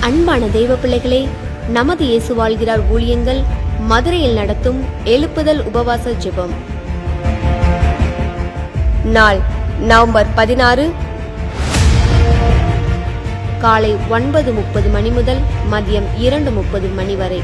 அன்பான தெய்வ பிள்ளைகளே, நமது இயேசு வாழ்கிறார் ஊழியங்கள் மதுரையில் நடத்தும் எழுப்புதல் உபவாச ஜெபம். நாள் நவம்பர் 16, காலை 9:30 மணி முதல் மதியம் 2:30 மணி வரை.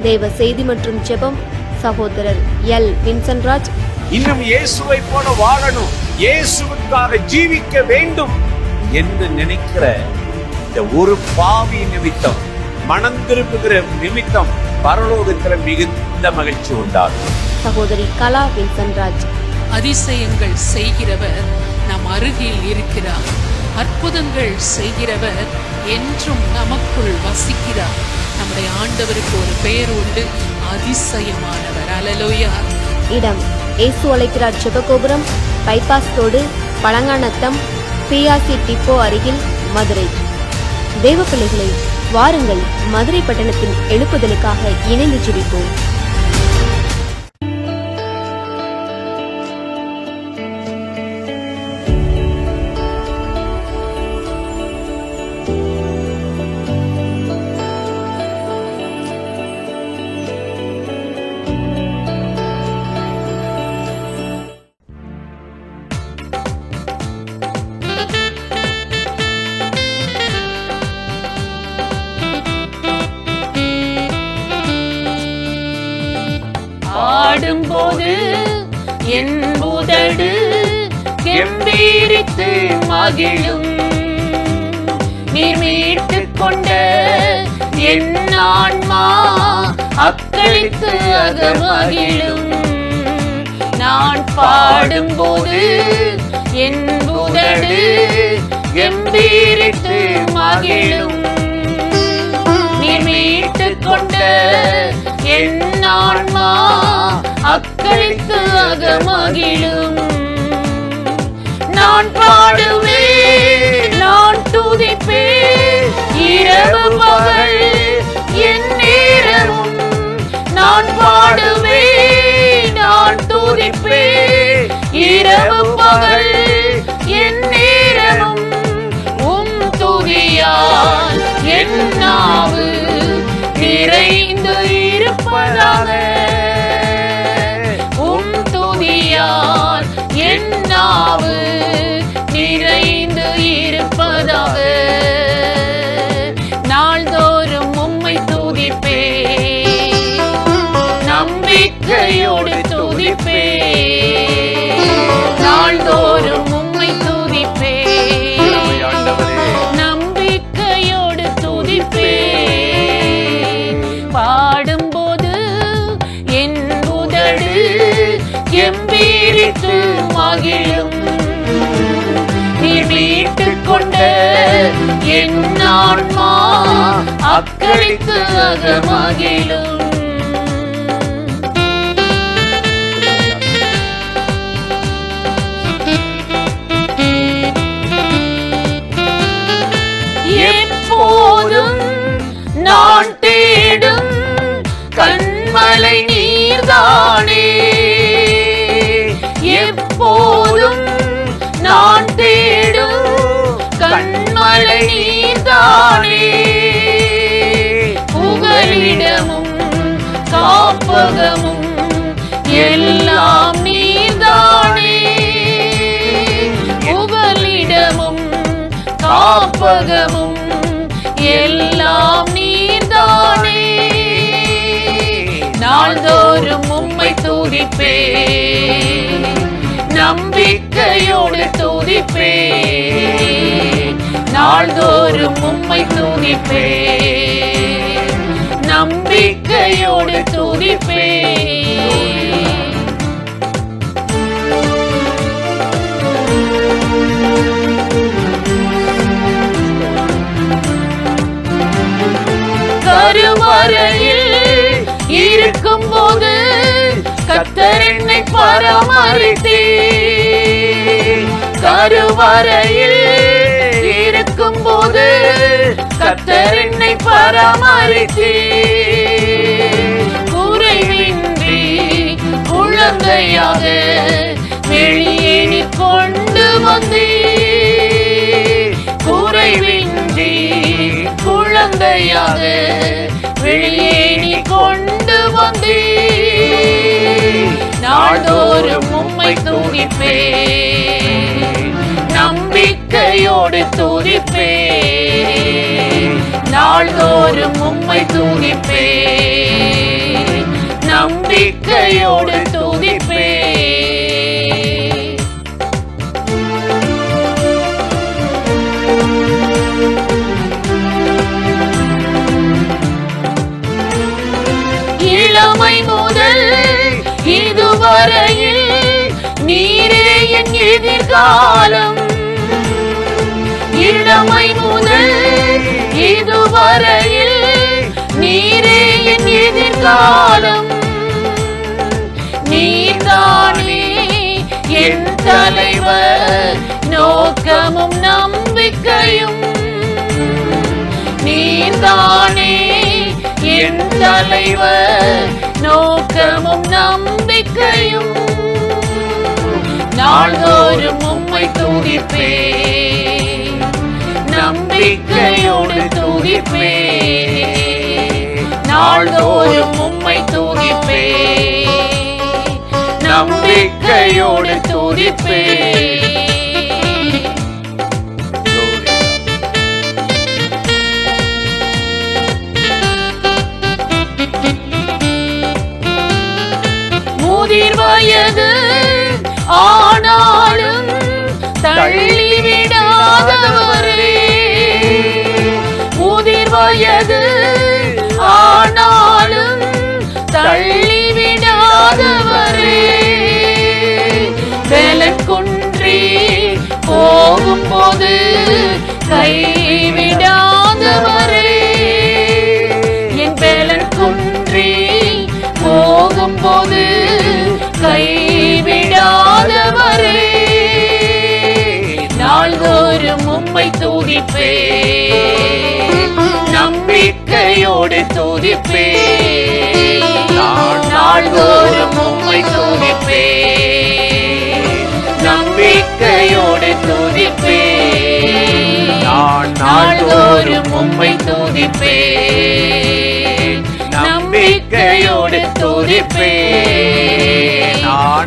தேவ செய்தி மற்றும் ஜெபம் சகோதரர் எல் வின்சன்ராஜ். இன்னும் இயேசுவை போல வாழணும், இயேசுவுக்காக ஜீவிக்க வேண்டும் என்று நினைக்கிற இந்த ஒரு பாவி நிமித்தம், மனம் திரும்புகிற நிமித்தம் பரலோகத்தில் மிகுந்த மகிழ்ச்சி உண்டாகும். சகோதரி கலா வின்சன்ராஜ். அதிசயங்கள் செய்கிறவர் நம் அருகில் இருக்கிறார். அற்புதங்கள் செய்கிறவர் என்றும் நமக்குள் வசிக்கிறார். நம்முடைய ஆண்டவருக்கு ஒரு பெயர் உண்டு, அதிசயமானவர். அல்லேலூயா. இடம் இயேசு அழைக்கிறார் Jebagopuram, bypass road, Palanganatham, PRC depot அருகில், மதுரை. தேவ பிள்ளைகளை, வாருங்கள் மதுரை பட்டணத்தின் எழுப்புதலுக்காக இணைந்து ஜெபிப்போம். பாடும்போது என் உதடு கெம்பீரித்து மகிழும், நீர் மீட்டுக் கொண்ட என் ஆன்மா அக்களித்து அகமகிழும். நான் பாடும்போது என் உதடு கெம்பீரித்து மகிழும், நீர் மீட்டுக் கொண்ட என் ஆன்மா அக்களித்து அகமகிழும். நான் பாடுவேன், நான் துதிப்பேன், இரவு பகல் என் நேரமும். நான் பாடுவேன், நான் துதிப்பேன், இரவு பகல் என் நேரமும். உம் துதியால் என் நாவு நிறைந்து இருப்பதாக, உம் துதியால் என் நாவு நிறைந்து இருப்பதாக. நாள்தோறும் உம்மை துதிப்பேன், நம்பிக்கையோடு துதிப்பேன். நாள்தோறும் உம்மை துதிப்பேன், நம்பிக்கையோடு துதிப்பேன். பாடும்போது என் உதடு கெம்பீரித்து மகிழும், நீர் மீட்டுக் கொண்ட என் ஆன்மா அக்களித்து அகமகிழும். எப்போதும் நான் தேடும் கண்மலை நீர்தானே, எப்போதும் நான் தேடும் கண்மலை நீர்தானே. புகலிடமும் காப்பகமும் எல்லாம் நீர்தானே, புகலிடமும் காப்பகமும் எல்லாம் நீர்தானே. நாள்தோறும் உம்மை துதிப்பேன், நம்பிக்கையோடு துதிப்பேன். நாள்தோறும் உம்மை துதிப்பேன், நம்பிக்கையோடு துதிப்பேன். கருவறையில் இருக்கும் போது கர்த்தர் என்னை பராமரித்தீர். கருவறையில் இருக்கும் போது கர்த்தர் என்னை பராமரித்தீர். குறைவின்றி குழந்தையாக வெளியே நீ கொண்டு வந்தீர். குறைவின்றி குழந்தையாக நாள்தோறும் உம்மை துதிப்பேன், நம்பிக்கையோடு துதிப்பேன். நாள்தோறும் உம்மை துதிப்பேன், நம்பிக்கையோடு துதிப்பேன். இளமை முதல் இதுவரையில் நீரே என் எதிர்காலம். இளமை முதல் இதுவரையில் நீரே என் எதிர்காலம். நீதானே என் தலைவர், நோக்கமும் நம்பிக்கையும். நீதானே என் தலைவர், நோக்கமும் நம்பிக்கையும். நாள்தோறும் உம்மை துதிப்பேன், நம்பிக்கையோடு துதிப்பேன். நாள்தோறும் உம்மை துதிப்பேன், நம்பிக்கையோடு துதிப்பேன். முதிர் வயது ஆனாலும் தள்ளிவிடாதவரே. முதிர் வயது ஆனாலும் தள்ளிவிடாதவரே. பலக்குன்றி போகும்போது கைவிடாதவரே. என் பலக்குன்றி போகும்போது கைவிடாதவரே. நாள்தோறும் உம்மை துதிப்பேன், நம்பிக்கையோடு துதிப்பேன். நாள்தோறும் உம்மை துதிப்பேன், நம்பிக்கையோடு துதிப்பேன். நாள்தோறும் உம்மை துதிப்பேன், நம்பிக்கையோடு துதிப்பேன்.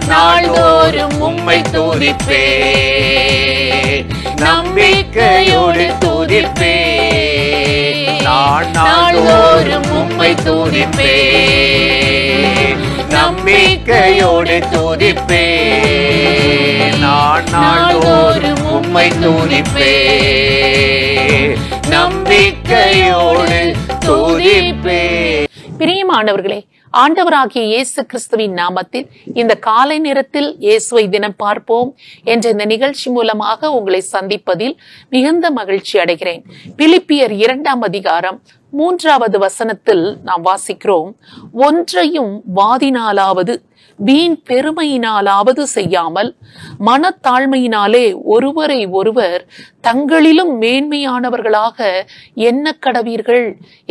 நாள்தோறும் உம்மை துதிப்பேன், நம்பிக்கையோடு துதிப்பேன். நாள்தோறும் உம்மை துதிப்பேன், நம்பிக்கையோடு துதிப்பேன். நாள்தோறும் உம்மை துதிப்பேன், நம்பிக்கையோடு துதிப்பேன். பிரியமானவர்களே, ஆண்டவராகிய இயேசு கிறிஸ்துவின் நாமத்தில் இந்த காலை நேரத்தில் இயேசுவை தினம் பார்ப்போம் என்ற இந்த நிகழ்ச்சி மூலமாக உங்களை சந்திப்பதில் மிகுந்த மகிழ்ச்சி அடைகிறேன். பிலிப்பியர் 2ஆம் அதிகாரம் 3வது வசனத்தில் நாம் வாசிக்கிறோம், ஒன்றையும் வாதினாலாவது வீண் பெருமையினாலாவது செய்யாமல் மனத்தாழ்மையினாலே ஒருவரை ஒருவர் தங்களிலும் மேன்மையானவர்களாக எண்ண கடவீர்கள்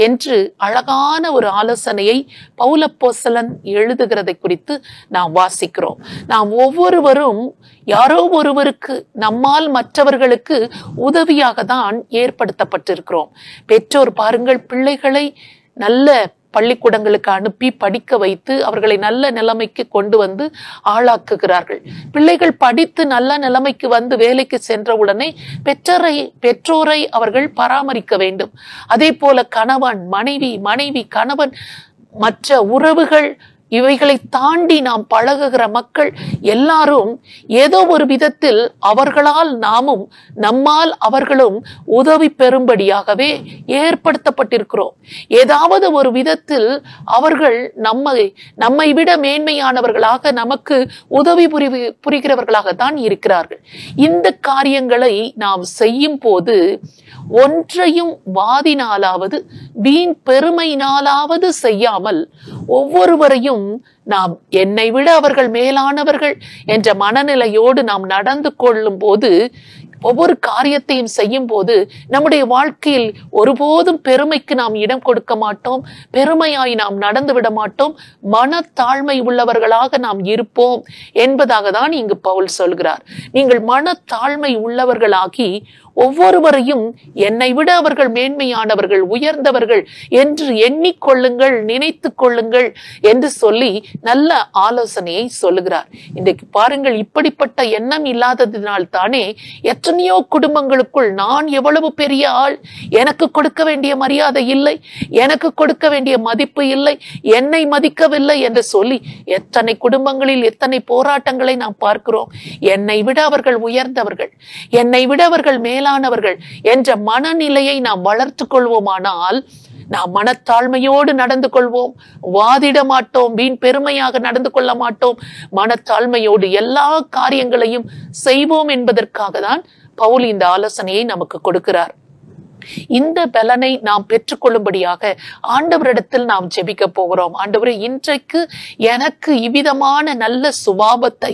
என்று அழகான ஒரு ஆலோசனையை பவுலப்போஸ்தலன் எழுதுகிறதை குறித்து நாம் வாசிக்கிறோம். நாம் ஒவ்வொருவரும் யாரோ ஒருவருக்கு, நம்மால் மற்றவர்களுக்கு உதவியாக தான் ஏற்படுத்தப்பட்டிருக்கிறோம். பெற்றோர் பாருங்கள், பிள்ளைகளை நல்ல பள்ளிக்கூடங்களுக்கு அனுப்பி படிக்க வைத்து அவர்களை நல்ல நிலைமைக்கு கொண்டு வந்து ஆளாக்குகிறார்கள். பிள்ளைகள் படித்து நல்ல நிலைமைக்கு வந்து வேலைக்கு சென்றவுடனே பெற்றோரை அவர்கள் பராமரிக்க வேண்டும். அதே போல கணவன், மனைவி கணவன், மற்ற உறவுகள், இவைகளை தாண்டி நாம் பழகுகிற மக்கள் எல்லாரும் ஏதோ ஒரு விதத்தில் அவர்களால் நாமும், நம்மால் அவர்களும் உதவி பெறும்படியாகவே ஏற்படுத்தப்பட்டிருக்கிறோம். ஏதாவது ஒரு விதத்தில் அவர்கள் நம்மை விட மேன்மையானவர்களாக, நமக்கு உதவி புரிகிறவர்களாகத்தான் இருக்கிறார்கள். இந்த காரியங்களை நாம் செய்யும் போது ஒன்றையும் வாதினாலாவது வீண் பெருமையினாலாவது செய்யாமல் ஒவ்வொருவரையும் நாம் என்னை விட அவர்கள் மேலானவர்கள் என்ற மனநிலையோடு நாம் நடந்து கொள்ளும் போது, ஒவ்வொரு காரியத்தையும் செய்யும் போது நம்முடைய வாழ்க்கையில் ஒருபோதும் பெருமைக்கு நாம் இடம் கொடுக்க மாட்டோம், பெருமையாய் நாம் நடந்து விட மாட்டோம், மனத்தாழ்மை உள்ளவர்களாக நாம் இருப்போம் என்பதாக தான் இங்கு பவுல் சொல்கிறார். நீங்கள் மனத்தாழ்மை உள்ளவர்களாகி ஒவ்வொருவரையும் என்னை விட அவர்கள் மேன்மையானவர்கள், உயர்ந்தவர்கள் என்று எண்ணிக்கொள்ளுங்கள், நினைத்து கொள்ளுங்கள் என்று சொல்லி நல்ல ஆலோசனையை சொல்லுகிறார். இன்றைக்கு பாருங்கள், இப்படிப்பட்ட எண்ணம் இல்லாததினால் தானே எத்தனையோ குடும்பங்களுக்குள் நான் எவ்வளவு பெரிய ஆள், எனக்கு கொடுக்க வேண்டிய மரியாதை இல்லை, எனக்கு கொடுக்க வேண்டிய மதிப்பு இல்லை, என்னை மதிக்கவில்லை என்று சொல்லி எத்தனை குடும்பங்களில் எத்தனை போராட்டங்களை நாம் பார்க்கிறோம். என்னை விட அவர்கள் உயர்ந்தவர்கள், என்னை விட அவர்கள் மேலானவர்கள் என்ற மனநிலையை நாம் வளர்த்து கொள்வோமானால் நாம் மனத்தாழ்மையோடு நடந்து கொள்வோம், வாதிட மாட்டோம், வீண் பெருமையாக நடந்து கொள்ள மாட்டோம், மனத்தாழ்மையோடு எல்லா காரியங்களையும் செய்வோம் என்பதற்காக தான் பவுல் இந்த ஆலோசனையை நமக்கு கொடுக்கிறார். இந்த பலனை நாம் பெற்றுக்கொள்ளும்படியாக ஆண்டவரிடத்தில் நாம் ஜெபிக்க போகிறோம். ஆண்டவரே, இன்றைக்கு எனக்கு இவ்விதமான நல்ல சுபாவத்தை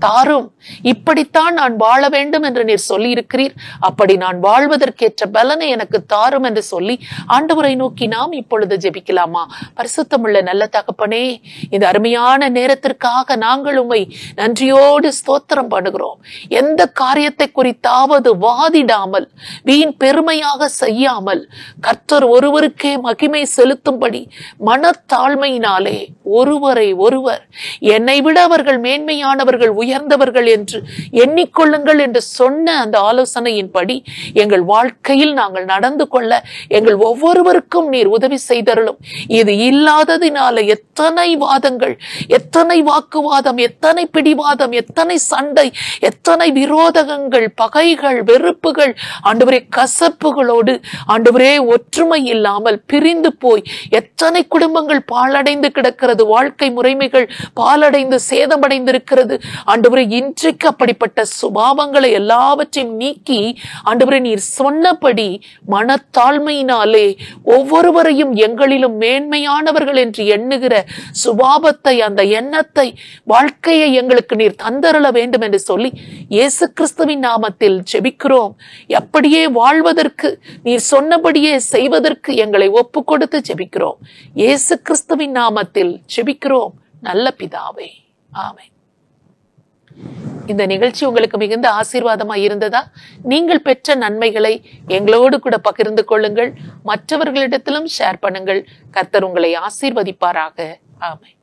தாரும், இப்படித்தான் நான் வாழ வேண்டும் என்று நீர் சொல்லி இருக்கிறீர், அப்படி நான் வாழ்வதற்கேற்ற பலனை எனக்கு தாரும் என்று சொல்லி ஆண்டவரை நோக்கி நாம் இப்பொழுது ஜெபிக்கலாமா? பரிசுத்தமுள்ள நல்ல தகப்பனே, இந்த அருமையான நேரத்திற்காக நாங்கள் உம்மை நன்றியோடு ஸ்தோத்திரம் பண்ணுகிறோம். எந்த காரியத்தை குறித்தாவது வாதிடாமல், வீண் பெருமையாக செய்யாமல், கர்த்தர் ஒருவருக்கே மகிமை செலுத்தும்படி மனத்தாழ்மையினாலே ஒருவரை ஒருவர் என்னை விட அவர்கள் மேன்மையானவர்கள், உயர்ந்தவர்கள் என்று எண்ணிக்கொள்ளுங்கள் என்று சொன்ன அந்த ஆலோசனையின்படி எங்கள் வாழ்க்கையில் நாங்கள் நடந்து கொள்ள எங்கள் ஒவ்வொருவருக்கும் நீர் உதவி செய்தருளும். இது இல்லாததினால எத்தனை வாதங்கள், எத்தனை வாக்குவாதம், எத்தனை பிடிவாதம், எத்தனை சண்டை, எத்தனை விரோதங்கள், பகைகள், வெறுப்புகள், ஆண்டவரே கசப்புகளோடு ஆண்டவரே ஒற்றுமை இல்லாமல் பிரிந்து போய் எத்தனை குடும்பங்கள் பாழடைந்து கிடக்கிறது, வாழ்க்கை முறைமைகள் பாழடைந்து சேதமடைந்திருக்கிறது. ஆண்டவரே, இன்றைக்கு அப்படிப்பட்ட சுபாவங்களை எல்லாவற்றையும் நீக்கி ஆண்டவரே நீர் சொன்னபடி மனத்தாழ்மையினாலே ஒவ்வொருவரையும் எங்களிலும் மேன்மையானவர்கள் என்று எண்ணுகிற சுபாவத்தை, அந்த எண்ணத்தை, வாழ்க்கையை எங்களுக்கு நீர் தந்தருள வேண்டும் என்று சொல்லி இயேசு கிறிஸ்துவின் நாமத்தில் ஜெபிக்கிறோம். அப்படியே வாழ்வதற்கு, நீர் சொன்னபடியே செய்வதற்கு எங்களை ஒப்பு கொடுத்து ஜெபிக்கிறோம். இயேசு கிறிஸ்துவின் நாமத்தில் ஜெபிக்கிறோம் நல்ல பிதாவே, ஆமென். இந்த நிகழ்ச்சி உங்களுக்கு மிகுந்த ஆசீர்வாதமா இருந்ததா? நீங்கள் பெற்ற நன்மைகளை எங்களோடு கூட பகிர்ந்து கொள்ளுங்கள், மற்றவர்களிடத்திலும் ஷேர் பண்ணுங்கள். கர்த்தர் உங்களை ஆசீர்வதிப்பாராக. ஆமென்.